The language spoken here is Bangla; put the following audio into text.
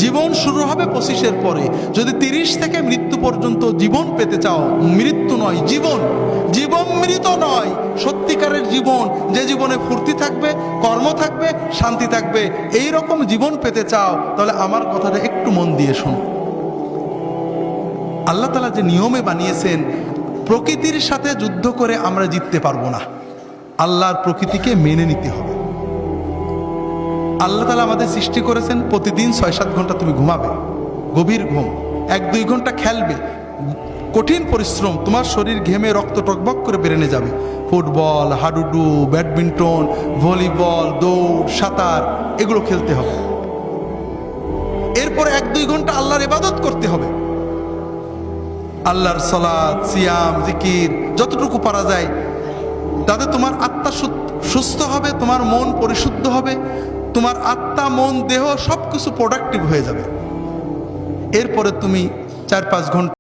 জীবন শুরু হবে 25-এর পরে। যদি 30 থেকে মৃত্যু পর্যন্ত জীবন পেতে চাও, মৃত্যু নয় জীবন, জীবন মৃত নয়, সত্যিকারের জীবন, যে জীবনে ফুর্তি থাকবে, কর্ম থাকবে, শান্তি থাকবে, এই রকম জীবন পেতে চাও, তাহলে আমার কথাটা একটু মন দিয়ে শোনো। আল্লাহ তাআলা যে নিয়মে বানিয়েছেন, প্রকৃতির সাথে যুদ্ধ করে আমরা জিততে পারবো না, আল্লাহর প্রকৃতিকে মেনে নিতে হবে। আল্লাহ তাআলা আমাদের সৃষ্টি করেছেন, প্রতিদিন 6-7 ঘন্টা তুমি ঘুমাবে, গভীর ঘুম, 1-2 ঘন্টা খেলবে, কঠিন পরিশ্রম, তোমার শরীর ঘেমে রক্ত টকবক করে বেরেনে যাবে, ফুটবল, হাডুডু, ব্যাডমিন্টন, ভলিবল, দৌড়, সাঁতার, এগুলো খেলতে হবে। এরপর 1-2 ঘন্টা আল্লাহর ইবাদত করতে হবে, আল্লাহর সালাত, সিয়াম, জিকির যতটুকু পারা যায়, তাতে তোমার আত্মা সুস্থ হবে, তোমার মন পরিশুদ্ধ হবে, তোমার আত্মা, মন, দেহ সবকিছু প্রোডাক্টিভ হয়ে যাবে। এরপরে তুমি 4-5 ঘন্টা